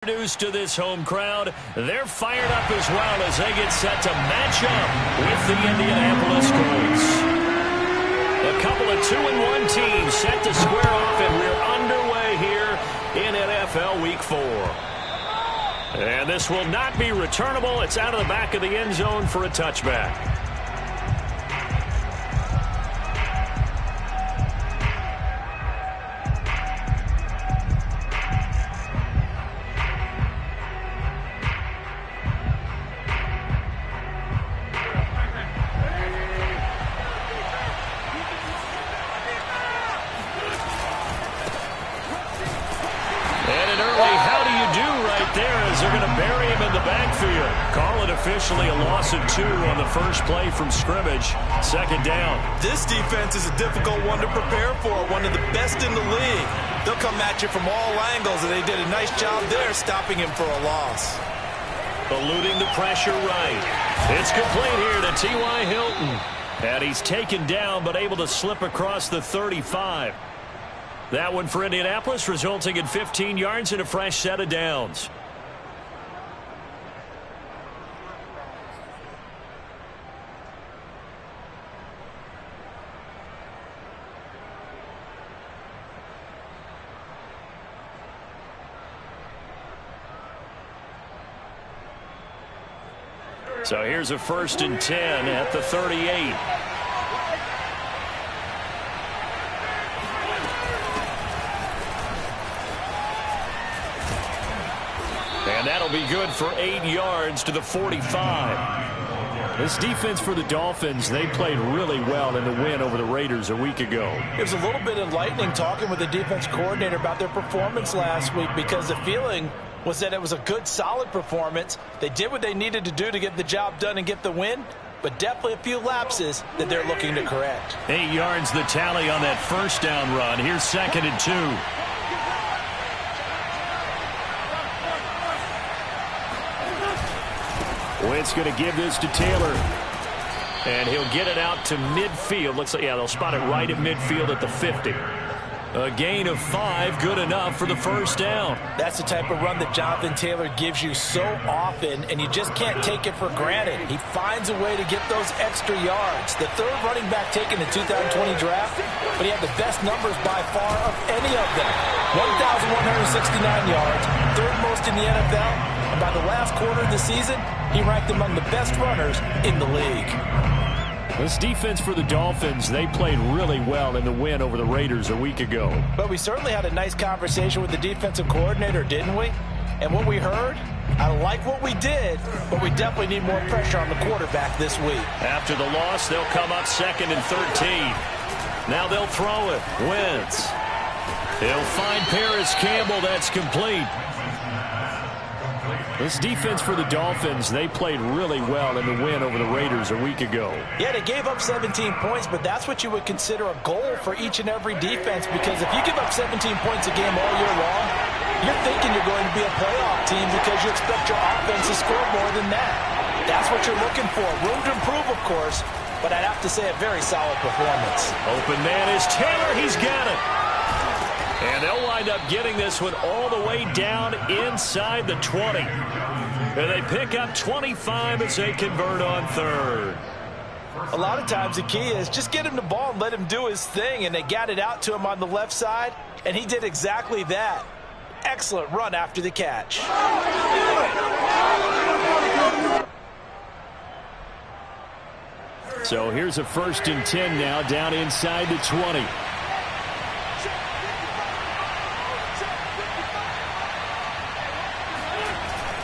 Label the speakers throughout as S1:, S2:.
S1: Introduced to this home crowd, they're fired up as well as they get set to match up with the Indianapolis Colts. A couple of 2-1 teams set to square off, and we're underway here in NFL Week 4. And this will not be returnable. It's out of the back of the end zone for a touchback. Officially a loss of 2 on the first play from scrimmage. Second down.
S2: This defense is a difficult one to prepare for, one of the best in the league. They'll come at you from all angles, and they did a nice job there stopping him for a loss.
S1: Eluding the pressure right. It's complete here to T.Y. Hilton. And he's taken down but able to slip across the 35. That one for Indianapolis, resulting in 15 yards and a fresh set of downs. So here's a 1st and 10 at the 38. And that'll be good for 8 yards to the 45. This defense for the Dolphins, they played really well in the win over the Raiders a week ago.
S2: It was a little bit enlightening talking with the defense coordinator about their performance last week, because the feeling was that it was a good, solid performance. They did what they needed to do to get the job done and get the win, but definitely a few lapses that they're looking to correct.
S1: 8 yards the tally on that first down run. Here's 2nd and 2. Wentz going to give this to Taylor. And he'll get it out to midfield. Looks like, yeah, they'll spot it right at midfield at the 50. A gain of 5, good enough for the first down.
S2: That's the type of run that Jonathan Taylor gives you so often, and you just can't take it for granted. He finds a way to get those extra yards. The third running back taken in the 2020 draft, but he had the best numbers by far of any of them. 1,169 yards, third most in the NFL, and by the last quarter of the season, he ranked among the best runners in the league.
S1: This defense for the Dolphins, they played really well in the win over the Raiders a week ago.
S2: But we certainly had a nice conversation with the defensive coordinator, didn't we? And what we heard, I like what we did, but we definitely need more pressure on the quarterback this week.
S1: After the loss, they'll come up 2nd and 13. Now they'll throw it. Wentz. He'll find Paris Campbell. That's complete. This defense for the Dolphins, they played really well in the win over the Raiders a week ago.
S2: Yeah, they gave up 17 points, but that's what you would consider a goal for each and every defense, because if you give up 17 points a game all year long, you're thinking you're going to be a playoff team because you expect your offense to score more than that. That's what you're looking for. Room to improve, of course, but I'd have to say a very solid performance.
S1: Open man is Taylor. He's got it. And they'll wind up getting this one all the way down inside the 20. And they pick up 25 as they convert on 3rd.
S2: A lot of times the key is just get him the ball and let him do his thing, and they got it out to him on the left side, and he did exactly that. Excellent run after the catch.
S1: So here's a 1st and 10 now down inside the 20.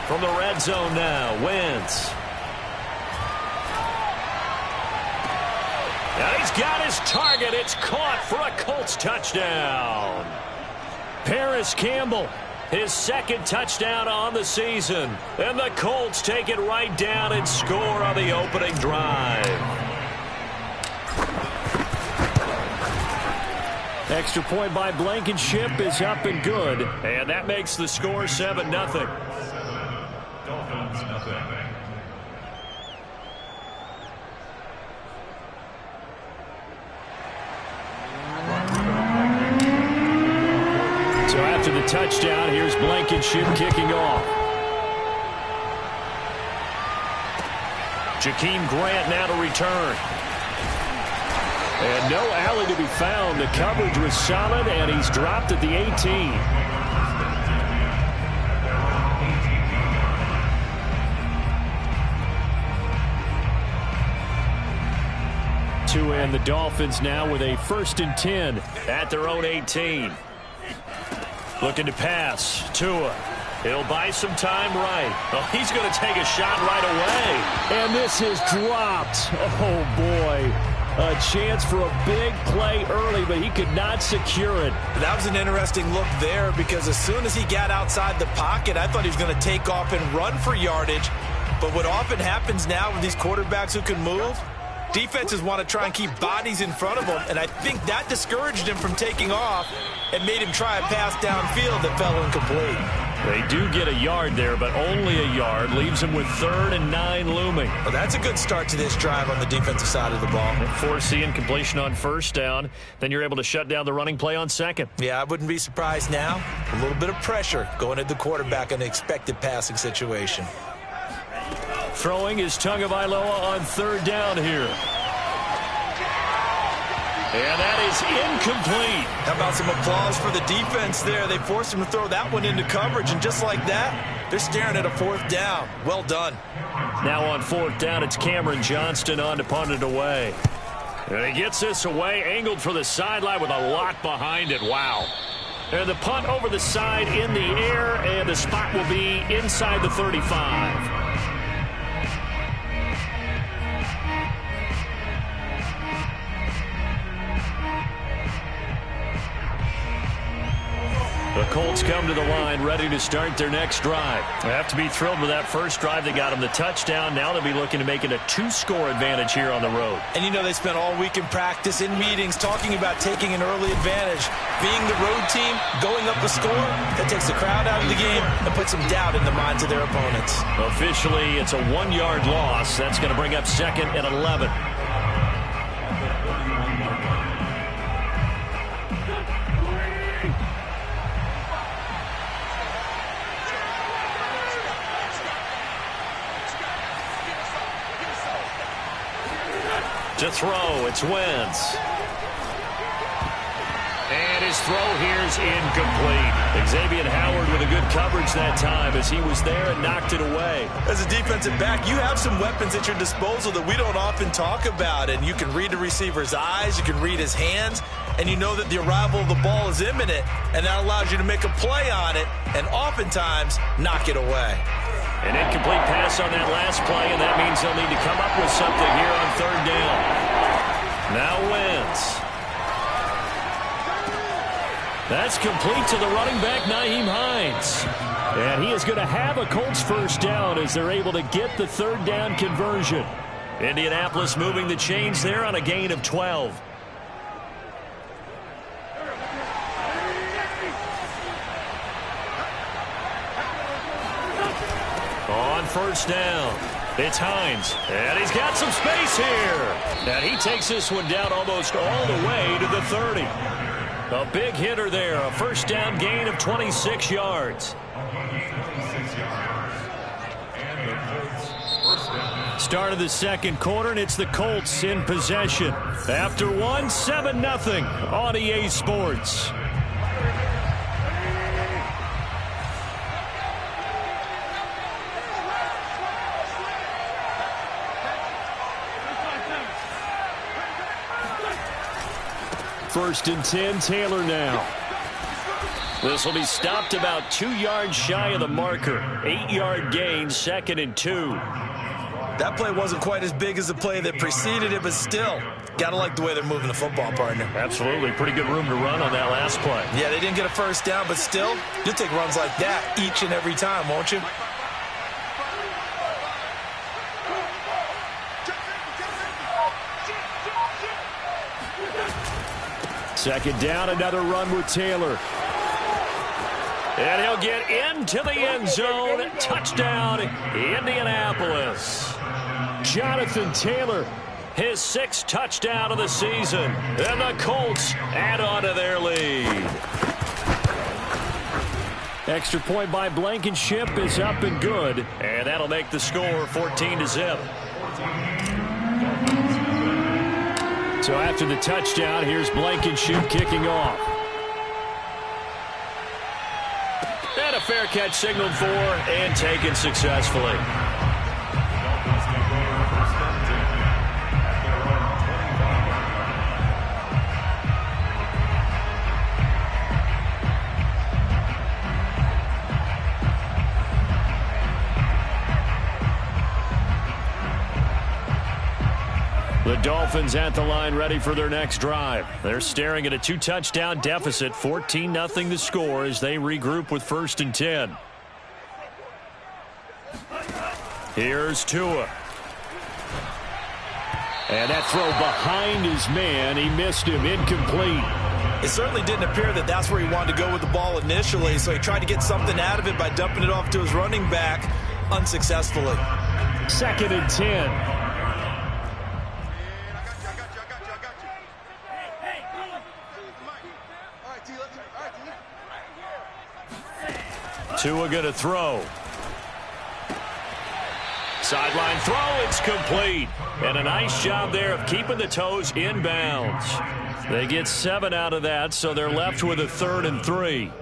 S1: From the red zone now, Wentz. Now he's got his target. It's caught for a Colts touchdown. Paris Campbell, his 2nd touchdown on the season. And the Colts take it right down and score on the opening drive. Extra point by Blankenship is up and good. And that makes the score 7-0. Dolphins, nothing. After the touchdown, here's Blankenship kicking off. Jakeem Grant now to return. And no alley to be found. The coverage was solid, and he's dropped at the 18. And the Dolphins now with a 1st and 10 at their own 18. Looking to pass. Tua. He'll buy some time right. Oh, he's going to take a shot right away. And this is dropped. Oh, boy. A chance for a big play early, but he could not secure it.
S2: That was an interesting look there because as soon as he got outside the pocket, I thought he was going to take off and run for yardage. But what often happens now with these quarterbacks who can move, defenses want to try and keep bodies in front of him, and I think that discouraged him from taking off and made him try a pass downfield that fell incomplete.
S1: They do get a yard there, but only a yard. Leaves him with 3rd and 9 looming.
S2: Well, that's a good start to this drive on the defensive side of the ball.
S1: Force the incompletion on 1st down. Then you're able to shut down the running play on 2nd.
S2: Yeah, I wouldn't be surprised now. A little bit of pressure going at the quarterback in an expected passing situation.
S1: Throwing is Tagovailoa on 3rd down here. And that is incomplete.
S2: How about some applause for the defense there? They forced him to throw that one into coverage, and just like that, they're staring at a 4th down. Well done.
S1: Now on 4th down, it's Cameron Johnston on to punt it away. And he gets this away, angled for the sideline with a lot behind it. Wow. And the punt over the side in the air, and the spot will be inside the 35. The Colts come to the line, ready to start their next drive. They have to be thrilled with that first drive. They got them the touchdown. Now they'll be looking to make it a 2-score advantage here on the road.
S2: And you know they spent all week in practice, in meetings, talking about taking an early advantage. Being the road team, going up a score, that takes the crowd out of the game and puts some doubt in the minds of their opponents.
S1: Officially, it's a 1-yard loss. That's going to bring up 2nd and 11. To throw, it's Wentz. And his throw here is incomplete. Xavier Howard with a good coverage that time as he was there and knocked it away.
S2: As a defensive back, you have some weapons at your disposal that we don't often talk about. And you can read the receiver's eyes, you can read his hands, and you know that the arrival of the ball is imminent, and that allows you to make a play on it and oftentimes knock it away.
S1: An incomplete pass on that last play, and that means they'll need to come up with something here on 3rd down. Now Wentz. That's complete to the running back, Nyheim Hines. And he is going to have a Colts 1st down as they're able to get the 3rd down conversion. Indianapolis moving the chains there on a gain of 12. On 1st down, it's Hines, and he's got some space here. And he takes this one down almost all the way to the 30. A big hitter there, a 1st down gain of 26 yards. Start of the 2nd quarter, and it's the Colts in possession. After one, 7-0 on EA Sports. First and 10, Taylor now. This will be stopped about 2 yards shy of the marker. 8-yard gain, 2nd and 2.
S2: That play wasn't quite as big as the play that preceded it, but still, got to like the way they're moving the football, partner.
S1: Absolutely. Pretty good room to run on that last play.
S2: Yeah, they didn't get a 1st down, but still, you'll take runs like that each and every time, won't you?
S1: Second down, another run with Taylor. And he'll get into the end zone. Touchdown, Indianapolis. Jonathan Taylor, his 6th touchdown of the season. And the Colts add on to their lead. Extra point by Blankenship is up and good. And that'll make the score 14-0. So after the touchdown, here's Blankenship kicking off. And a fair catch signaled for and taken successfully. The Dolphins at the line ready for their next drive. They're staring at a 2-touchdown deficit, 14-0 the score as they regroup with 1st and 10. Here's Tua. And that throw behind his man. He missed him, incomplete.
S2: It certainly didn't appear that that's where he wanted to go with the ball initially, so he tried to get something out of it by dumping it off to his running back unsuccessfully.
S1: 2nd and 10. Tua going to throw. Sideline throw, it's complete. And a nice job there of keeping the toes in bounds. They get 7 out of that, so they're left with a 3rd and 3.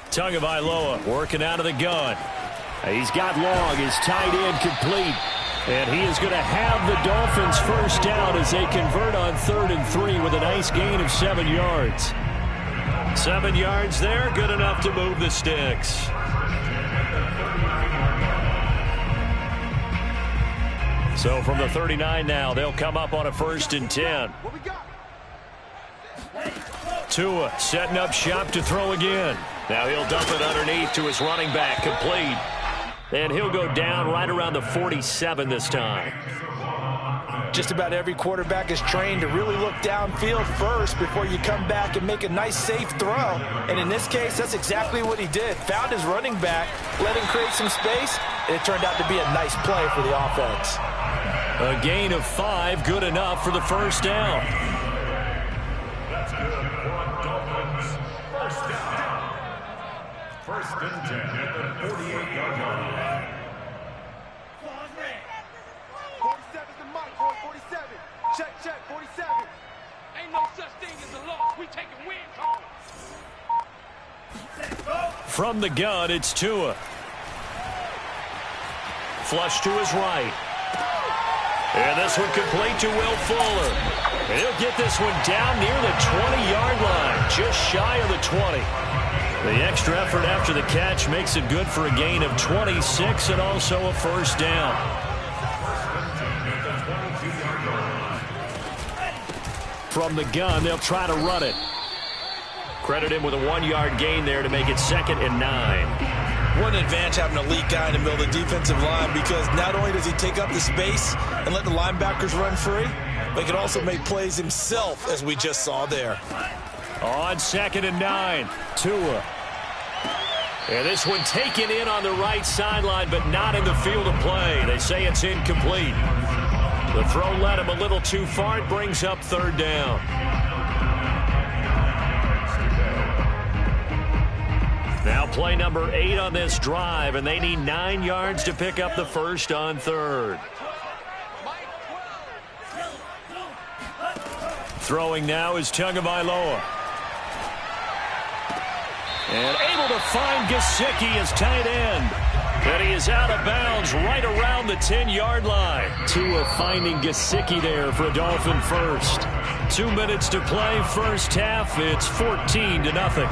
S1: Tagovailoa working out of the gun. He's got Long, his tight end complete. And he is going to have the Dolphins first down as they convert on 3rd and 3 with a nice gain of 7 yards. 7 yards there, good enough to move the sticks. So from the 39 now, they'll come up on a 1st and 10. Tua setting up shop to throw again. Now he'll dump it underneath to his running back, complete. And he'll go down right around the 47 this time.
S2: Just about every quarterback is trained to really look downfield first before you come back and make a nice, safe throw. And in this case, that's exactly what he did. Found his running back, let him create some space, and it turned out to be a nice play for the offense.
S1: A gain of 5, good enough for the first down.
S3: That's good for Dolphins. First down. 1st and 10 at the 48-yard line.
S4: 47 is the mic, boy. 47. Check, 47. Ain't no such thing as a loss. We taking wins home.
S1: From the gun, it's Tua. Flush to his right. And this one complete to Will Fuller. And he'll get this one down near the 20-yard line, just shy of the 20. The extra effort after the catch makes it good for a gain of 26 and also a first down. From the gun, they'll try to run it. Credit him with a 1-yard gain there to make it 2nd and 9.
S2: What an advantage having an elite guy in the middle of the defensive line, because not only does he take up the space and let the linebackers run free, but he can also make plays himself, as we just saw there.
S1: On 2nd and 9, Tua. And this one taken in on the right sideline, but not in the field of play. They say it's incomplete. The throw led him a little too far. It brings up 3rd down. Now play number 8 on this drive, and they need 9 yards to pick up the first on 3rd. Throwing now is Tagovailoa. And able to find Gesicki as tight end. And he is out of bounds right around the 10-yard line. Tua finding Gesicki there for a Dolphin first. 2 minutes to play, first half. It's 14-0.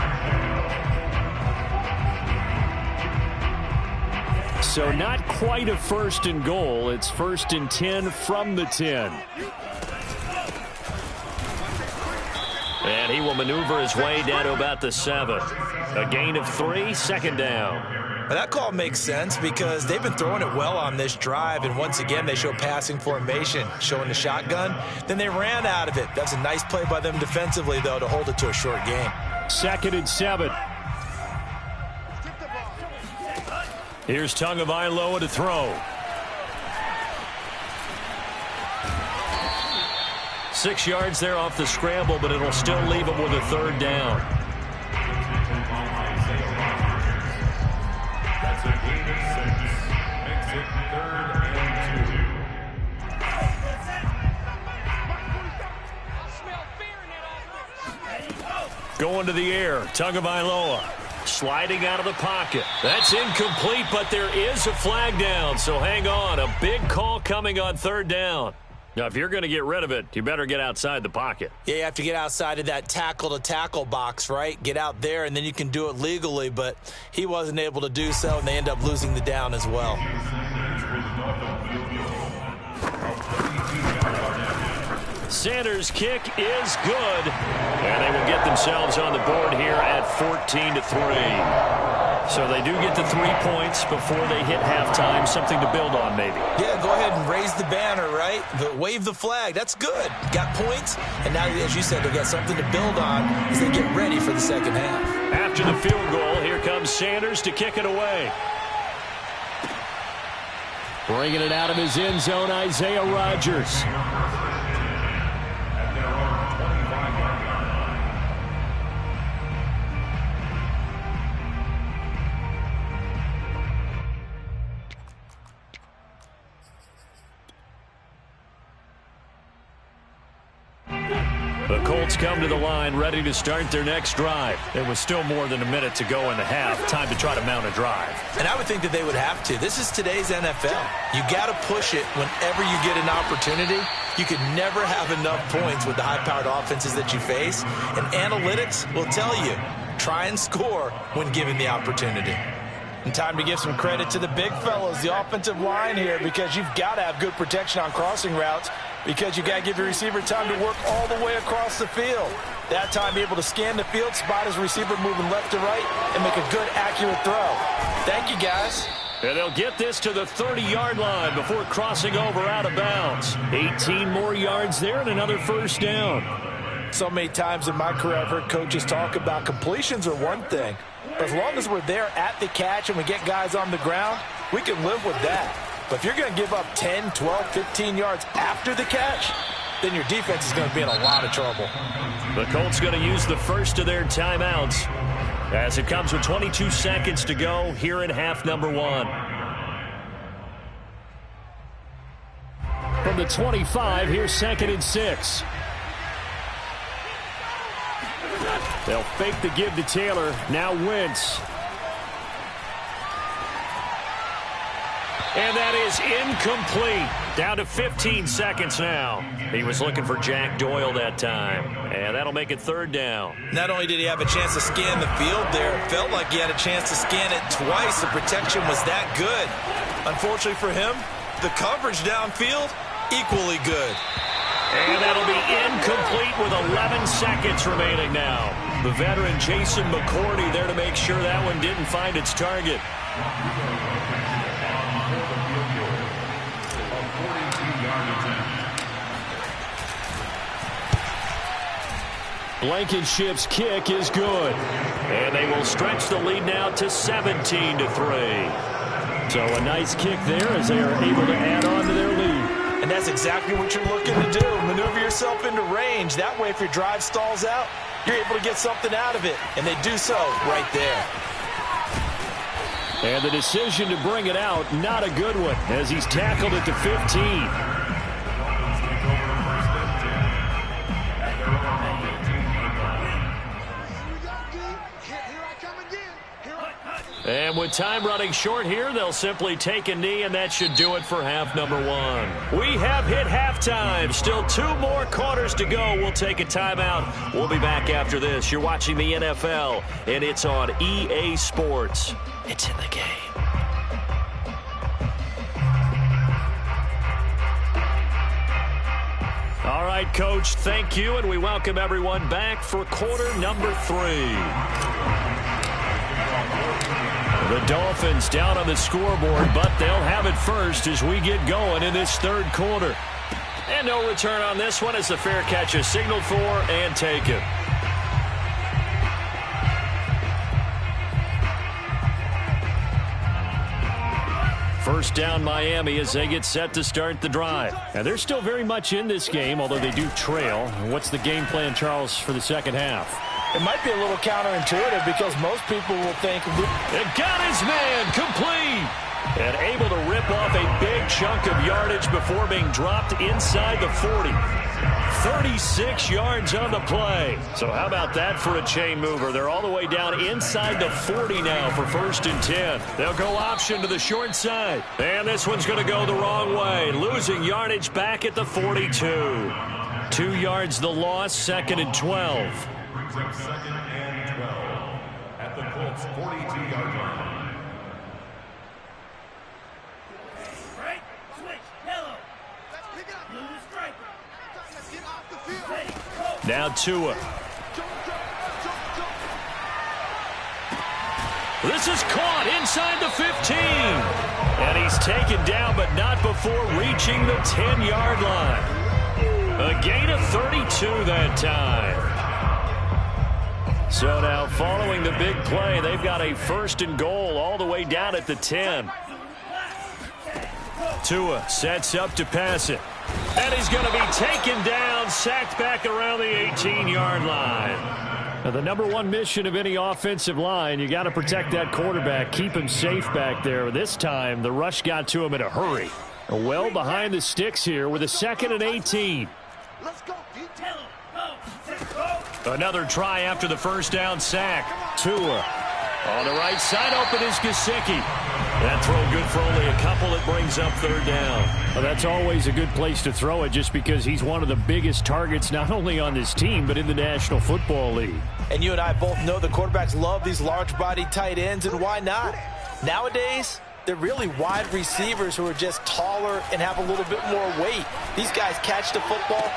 S1: So not quite a 1st and goal. It's 1st and 10 from the 10. And he will maneuver his way down to about the 7. A gain of 3, 2nd down.
S2: But that call makes sense because they've been throwing it well on this drive, and once again they show passing formation, showing the shotgun. Then they ran out of it. That's a nice play by them defensively, though, to hold it to a short gain.
S1: 2nd and 7. Here's Tagovailoa to throw. 6 yards there off the scramble, but it'll still leave him with a third down.
S3: That's a gain of 6. Makes it 3rd and 2.
S1: Going to the air, Tagovailoa. Sliding out of the pocket. That's incomplete, but there is a flag down, so hang on. A big call coming on 3rd down. Now, if you're going to get rid of it, you better get outside the pocket.
S2: Yeah, you have to get outside of that tackle-to-tackle box, right? Get out there, and then you can do it legally, but he wasn't able to do so, and they end up losing the down as well.
S1: Sanders' kick is good, and they will get themselves on the board here at 14-3. So they do get the 3 points before they hit halftime, something to build on maybe.
S2: Yeah, go ahead and raise the banner, right? Wave the flag. That's good. Got points, and now, as you said, they've got something to build on as they get ready for the second half.
S1: After the field goal, here comes Sanders to kick it away. Bringing it out of his end zone, Isaiah Rodgers. The Colts come to the line, ready to start their next drive. There was still more than a minute to go in the half. Time to try to mount a drive.
S2: And I would think that they would have to. This is today's NFL. You got to push it whenever you get an opportunity. You could never have enough points with the high-powered offenses that you face. And analytics will tell you, try and score when given the opportunity. And time to give some credit to the big fellows, the offensive line here, because you've got to have good protection on crossing routes, because you got to give your receiver time to work all the way across the field. That time, be able to scan the field, spot his receiver moving left to right, and make a good, accurate throw. Thank you, guys.
S1: And they'll get this to the 30-yard line before crossing over out of bounds. 18 more yards there and another first down.
S2: So many times in my career, I've heard coaches talk about completions are one thing. But as long as we're there at the catch and we get guys on the ground, we can live with that. But if you're going to give up 10, 12, 15 yards after the catch, then your defense is going to be in a lot of trouble.
S1: The Colts going to use the first of their timeouts as it comes with 22 seconds to go here in half number 1. From the 25, here's 2nd and 6. They'll fake the give to Taylor. Now Wentz. And that is incomplete. Down to 15 seconds now. He was looking for Jack Doyle that time. And that'll make it 3rd down.
S2: Not only did he have a chance to scan the field there, it felt like he had a chance to scan it twice. The protection was that good. Unfortunately for him, the coverage downfield, equally good.
S1: And that'll be incomplete with 11 seconds remaining now. The veteran Jason McCourty there to make sure that one didn't find its target. Blankenship's kick is good. And they will stretch the lead now to 17-3. So a nice kick there as they are able to add on to their lead.
S2: And that's exactly what you're looking to do. Maneuver yourself into range. That way, if your drive stalls out, you're able to get something out of it. And they do so right there.
S1: And the decision to bring it out, not a good one, as he's tackled at the 15. And with time running short here, they'll simply take a knee, and that should do it for half number 1. We have hit halftime. Still 2 more quarters to go. We'll take a timeout. We'll be back after this. You're watching the NFL, and it's on EA Sports. It's in the game. All right, Coach, thank you, and we welcome everyone back for quarter number 3. The Dolphins down on the scoreboard, but they'll have it first as we get going in this 3rd quarter. And no return on this one as the fair catch is signaled for and taken. First down Miami as they get set to start the drive. And they're still very much in this game, although they do trail. What's the game plan, Charles, for the second half?
S2: It might be a little counterintuitive because most people will think...
S1: It got his man complete. And able to rip off a big chunk of yardage before being dropped inside the 40. 36 yards on the play. So how about that for a chain mover? They're all the way down inside the 40 now for 1st and 10. They'll go option to the short side. And this one's going to go the wrong way. Losing yardage back at the 42. 2 yards the loss, 2nd and 12.
S3: Brings up 2nd and 12 at the Colts 42-yard line.
S1: Now Tua. This is caught inside the 15. And he's taken down, but not before reaching the 10-yard line. A gain of 32 that time. So now following the big play, they've got a 1st and goal all the way down at the 10. Tua sets up to pass it. And he's going to be taken down, sacked back around the 18-yard line. Now, the number one mission of any offensive line, you got to protect that quarterback, keep him safe back there. This time, the rush got to him in a hurry. Well behind the sticks here with a 2nd and 18.
S4: Let's go,
S1: Another try after the first down sack. Tua on the right side, open is Gesicki. That throw good for only a couple. It brings up 3rd down. Well, that's always a good place to throw it just because he's one of the biggest targets not only on this team but in the National Football League.
S2: And you and I both know the quarterbacks love these large-bodied tight ends, and why not? Nowadays, they're really wide receivers who are just taller and have a little bit more weight. These guys catch the football.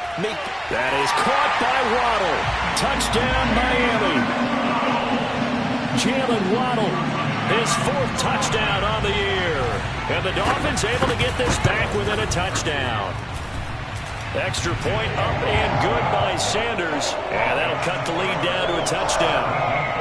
S1: That is caught by Waddle. Touchdown, Miami. Jalen Waddle, his 4th touchdown on the year. And the Dolphins able to get this back within a touchdown. Extra point up and good by Sanders. And that'll cut the lead down to a touchdown.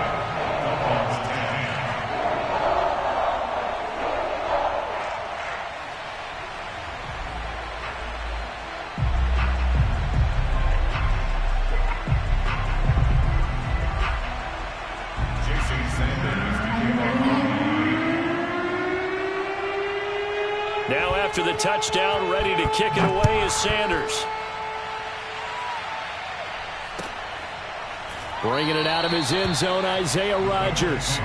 S1: Now after the touchdown, ready to kick it away is Sanders. Bringing it out of his end zone, Isaiah Rodgers.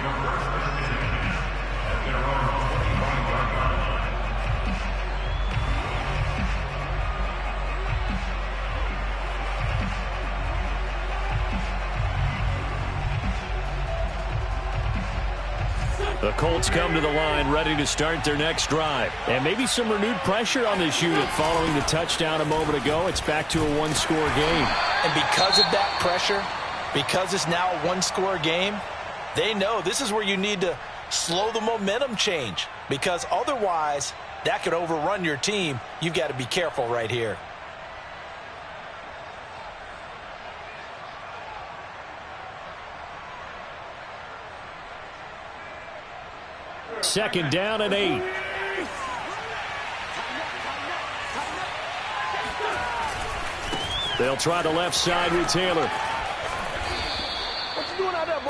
S1: The Colts come to the line ready to start their next drive. And maybe some renewed pressure on this unit following the touchdown a moment ago. It's back to a 1-score game.
S2: And because of that pressure, because it's now a 1-score game, they know this is where you need to slow the momentum change. Because otherwise, that could overrun your team. You've got to be careful right here.
S1: Second down and 8. They'll try the left side with Taylor.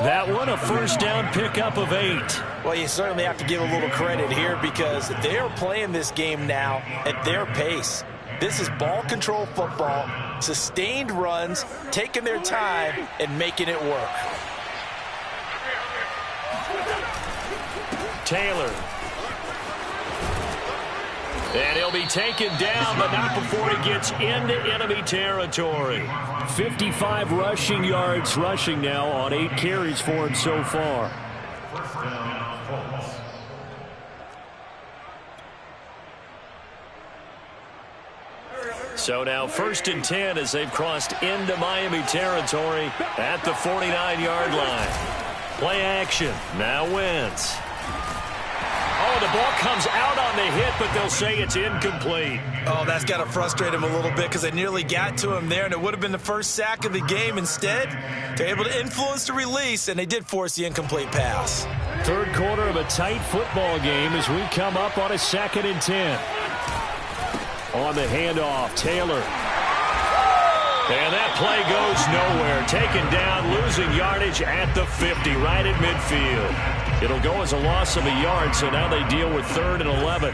S1: That one a first down pickup of 8.
S2: Well, you certainly have to give a little credit here because they're playing this game now at their pace. This is ball control football, sustained runs, taking their time and making it work.
S1: Taylor. And he'll be taken down, but not before he gets into enemy territory. 55 rushing yards rushing now on 8 carries for him so far.
S3: First down, Colts.
S1: So now 1st and 10 as they've crossed into Miami territory at the 49-yard line. Play action. Now Wentz. Oh, The ball comes out on the hit, but they'll say it's incomplete.
S2: Oh, that's got to frustrate him a little bit because they nearly got to him there, and it would have been the first sack of the game. Instead, they're able to influence the release, and they did force the incomplete pass.
S1: Third quarter of a tight football game as we come up on a 2nd and 10. On the handoff, Taylor. And that play goes nowhere. Taken down, losing yardage at the 50, right at midfield. It'll go as a loss of a yard, so now they deal with 3rd and 11.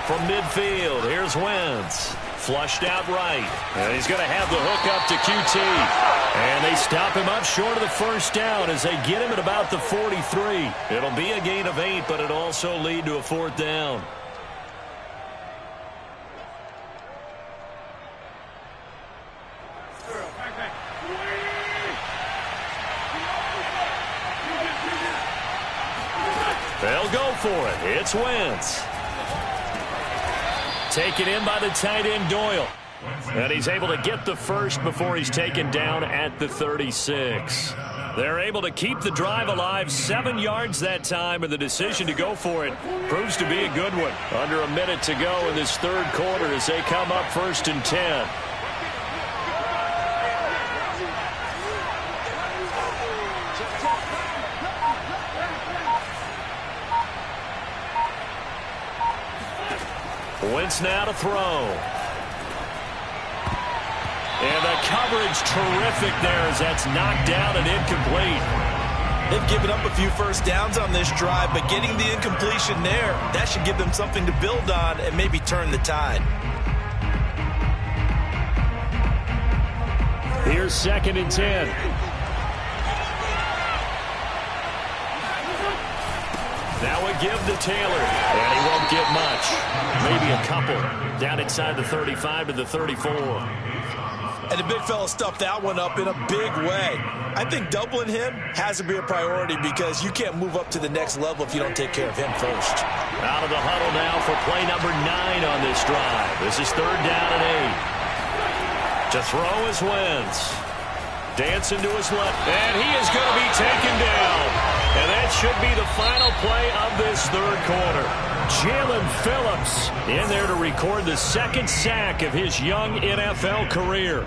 S1: From midfield, here's Wentz. Flushed out right. And he's going to have the hook up to QT. And they stop him up short of the first down as they get him at about the 43. It'll be a gain of 8, but it'll also lead to a 4th down. They'll go for it. It's Wentz. Taken in by the tight end, Doyle. And he's able to get the first before he's taken down at the 36. They're able to keep the drive alive, 7 yards that time, and the decision to go for it proves to be a good one. Under a minute to go in this 3rd quarter as they come up 1st and 10. Wentz now to throw. And the coverage terrific there as that's knocked down and incomplete.
S2: They've given up a few first downs on this drive, but getting the incompletion there, that should give them something to build on and maybe turn the tide.
S1: Here's 2nd and 10. Now a give to Taylor, and he won't get much. Maybe a couple. Down inside the 35 to the 34.
S2: And the big fella stuffed that one up in a big way. I think doubling him has to be a priority because you can't move up to the next level if you don't take care of him first.
S1: Out of the huddle now for play number 9 on this drive. This is 3rd down and 8. To throw is Wentz. Dancing to his left, and he is going to be taken down. And that should be the final play of this 3rd quarter. Jalen Phillips in there to record the 2nd sack of his young NFL career.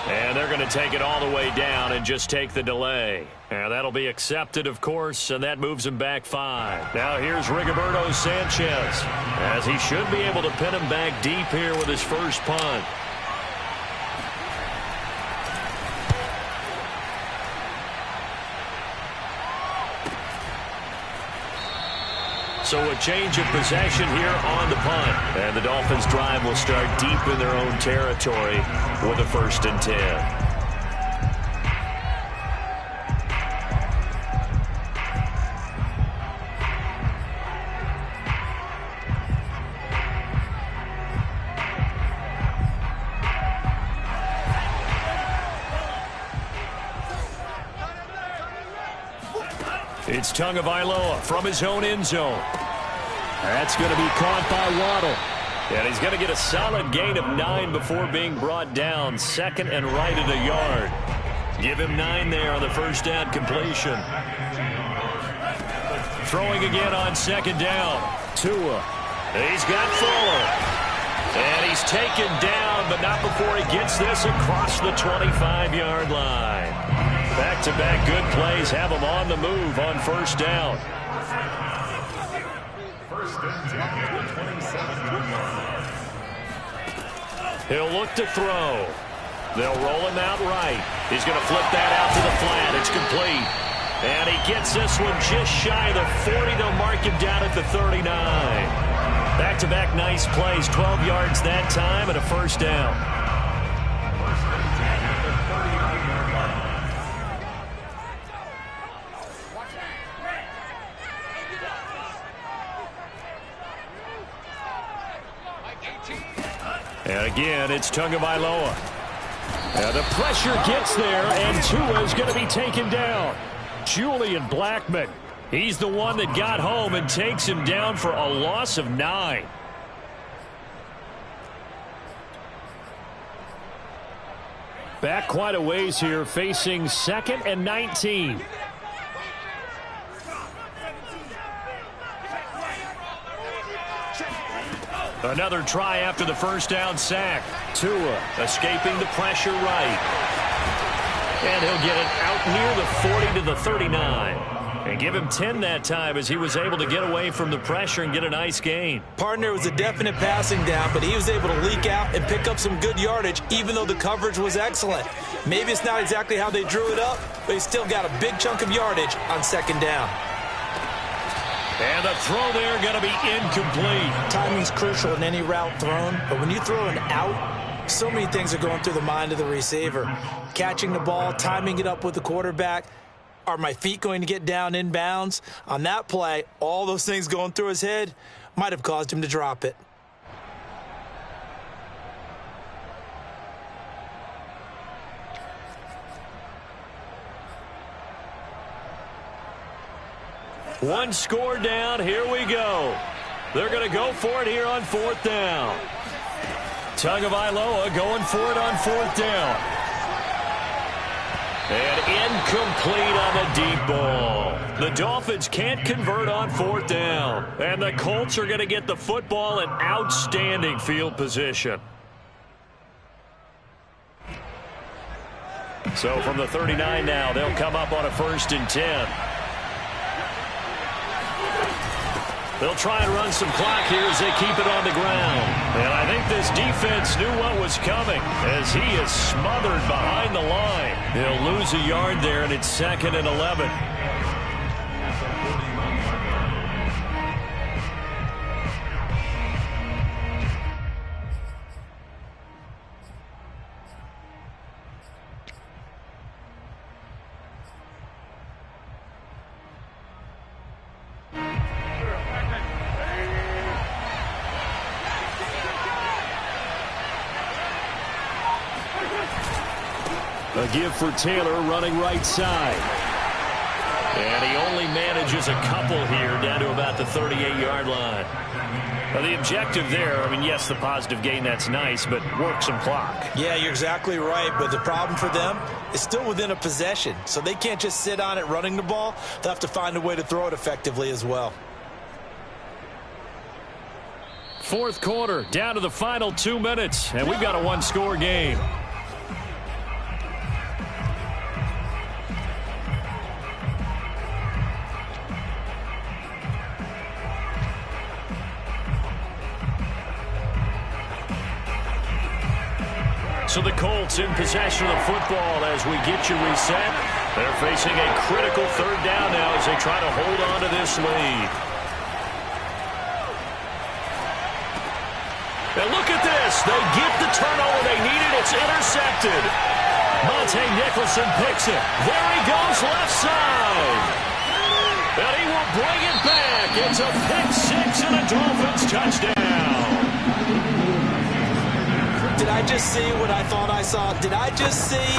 S1: And they're going to take it all the way down and just take the delay. And that'll be accepted, of course, and that moves him back 5. Now here's Rigoberto Sanchez, as he should be able to pin him back deep here with his first punt. So a change of possession here on the punt. And the Dolphins' drive will start deep in their own territory with a 1st and 10. It's Tagovailoa from his own end zone. That's going to be caught by Waddle. And he's going to get a solid gain of 9 before being brought down. 2nd and right at a yard. Give him 9 there on the first down completion. Throwing again on 2nd down. Tua. He's got Fuller. And he's taken down, but not before he gets this across the 25-yard line. Back-to-back good plays have him on the move on first down. He'll look to throw. They'll roll him out right. He's going to flip that out to the flat. It's complete. And he gets this one just shy of the 40. They'll mark him down at the 39. Back-to-back nice plays, 12 yards that time and a first down. And again, it's Tagovailoa. And the pressure gets there, and Tua is going to be taken down. Julian Blackmon, he's the one that got home and takes him down for a loss of 9. Back quite a ways here, facing 2nd and 19. Another try after the first down sack. Tua escaping the pressure right. And he'll get it out near the 40 to the 39. And give him 10 that time as he was able to get away from the pressure and get a nice gain.
S2: Partner, was a definite passing down, but he was able to leak out and pick up some good yardage, even though the coverage was excellent. Maybe it's not exactly how they drew it up, but he still got a big chunk of yardage on 2nd down.
S1: And the throw there going to be incomplete.
S2: Timing's crucial in any route thrown, but when you throw an out, so many things are going through the mind of the receiver. Catching the ball, timing it up with the quarterback. Are my feet going to get down inbounds? On that play, all those things going through his head might have caused him to drop it.
S1: One score down. Here we go. They're going to go for it here on 4th down. Tagovailoa going for it on 4th down. And incomplete on the deep ball. The Dolphins can't convert on 4th down. And the Colts are going to get the football in outstanding field position. So from the 39 now, they'll come up on a 1st and 10. They'll try and run some clock here as they keep it on the ground. And I think this defense knew what was coming as he is smothered behind the line. They'll lose a yard there, and it's 2nd and 11. A give for Taylor running right side. And he only manages a couple here down to about the 38-yard line. Now, the objective there, I mean, yes, the positive gain, that's nice, but work some clock.
S2: Yeah, you're exactly right, but the problem for them is still within a possession, so they can't just sit on it running the ball. They'll have to find a way to throw it effectively as well.
S1: 4th quarter, down to the final 2 minutes, and we've got a one-score game. So the Colts in possession of the football as we get you reset. They're facing a critical 3rd down now as they try to hold on to this lead. And look at this. They get the turnover they needed. It's intercepted. Monte Nicholson picks it. There he goes left side. And he will bring it back. It's a pick 6 and a Dolphins touchdown.
S2: Did I just see what I thought I saw? Did I just see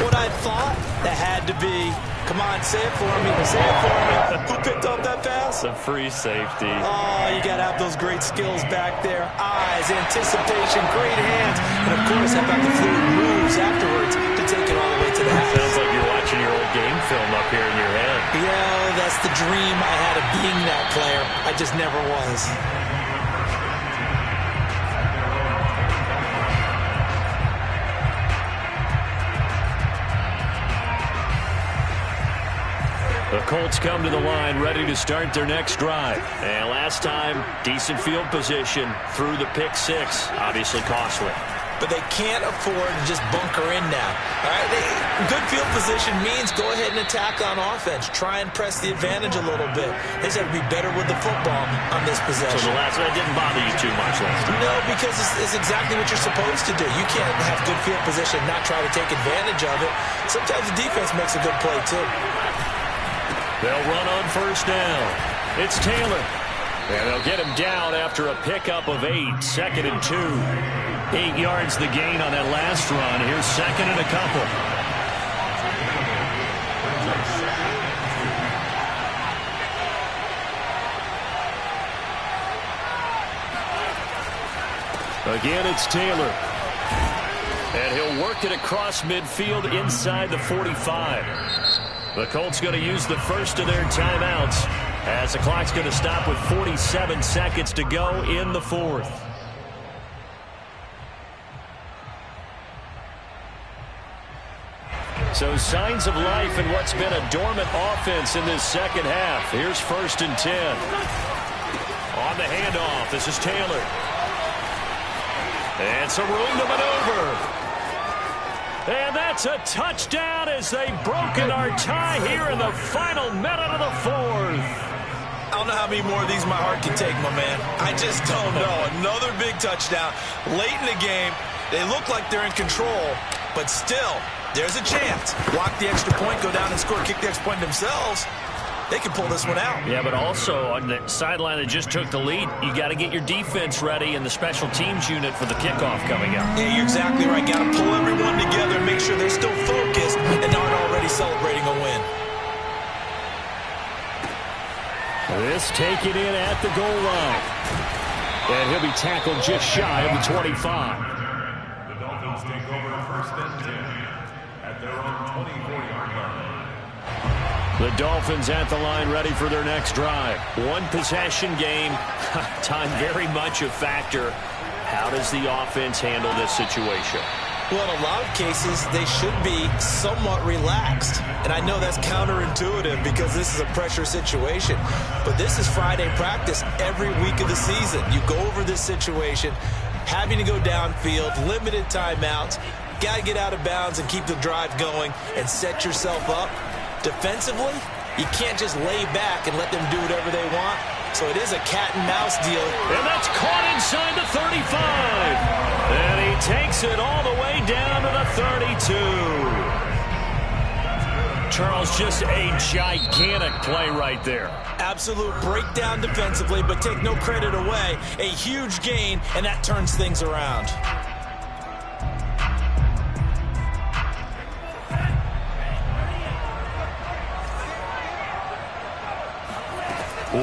S2: what I thought? That had to be. Come on, say it for me. Say it for me. Who picked up that pass?
S1: A free safety.
S2: Oh, you got to have those great skills back there. Eyes, anticipation, great hands. And, of course, how about the fluid moves afterwards to take it all the way to the house?
S1: Sounds like you're watching your old game film up here in your head.
S2: Yeah, that's the dream I had of being that player. I just never was.
S1: The Colts come to the line ready to start their next drive. And last time, decent field position through the pick 6. Obviously costly.
S2: but they can't afford to just bunker in now. All right, good field position means go ahead and attack on offense. Try and press the advantage a little bit. They just have to be better with the football on this possession.
S1: So the last one didn't bother you too much last time?
S2: No, because it's exactly what you're supposed to do. You can't have good field position and not try to take advantage of it. Sometimes the defense makes a good play, too.
S1: They'll run on first down. It's Taylor. And they'll get him down after a pickup of 8, 2nd and 2. 8 yards the gain on that last run. Here's 2nd and a couple. Again, it's Taylor. And he'll work it across midfield inside the 45. The Colts going to use the first of their timeouts as the clock's going to stop with 47 seconds to go in the 4th. So signs of life in what's been a dormant offense in this second half. Here's 1st and 10. On the handoff, this is Taylor. And some room to maneuver. And that's a touchdown as they've broken our tie here in the final minute of the 4th.
S2: I don't know how many more of these my heart can take, my man. I just don't know. Another big touchdown. Late in the game, they look like they're in control, but still, there's a chance. Block the extra point, go down and score, kick the extra point themselves. They can pull this one out.
S1: Yeah, but also on the sideline that just took the lead, you got to get your defense ready and the special teams unit for the kickoff coming up.
S2: Yeah, you're exactly right. Got to pull everyone together and make sure they're still focused and aren't already celebrating a win.
S1: This taken in at the goal line. And he'll be tackled just shy of the 25.
S3: The Dolphins take over 1st and 10 at their own 24-yard line.
S1: The Dolphins at the line ready for their next drive. One possession game. Time very much a factor. How does the offense handle this situation?
S2: Well, in a lot of cases, they should be somewhat relaxed. And I know that's counterintuitive because this is a pressure situation. But this is Friday practice every week of the season. You go over this situation, having to go downfield, limited timeouts, got to get out of bounds and keep the drive going and set yourself up. Defensively, you can't just lay back and let them do whatever they want. So it is a cat and mouse deal.
S1: And that's caught inside the 35. And he takes it all the way down to the 32. Charles, just a gigantic play right there.
S2: Absolute breakdown defensively, but take no credit away. A huge gain, and that turns things around.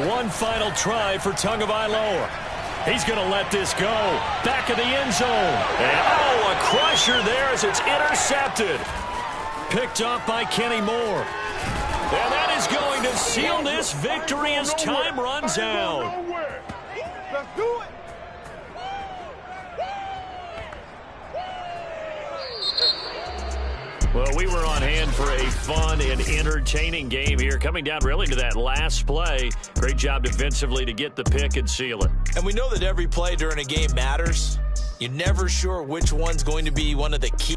S1: One final try for Tagovailoa. He's going to let this go. Back of the end zone. And, a crusher there as it's intercepted. Picked up by Kenny Moore. And that is going to seal this victory as time runs out.
S4: Let's do it.
S1: Well, we were on hand for a fun and entertaining game here. Coming down really to that last play. Great job defensively to get the pick and seal it.
S2: And we know that every play during a game matters. You're never sure which one's going to be one of the key.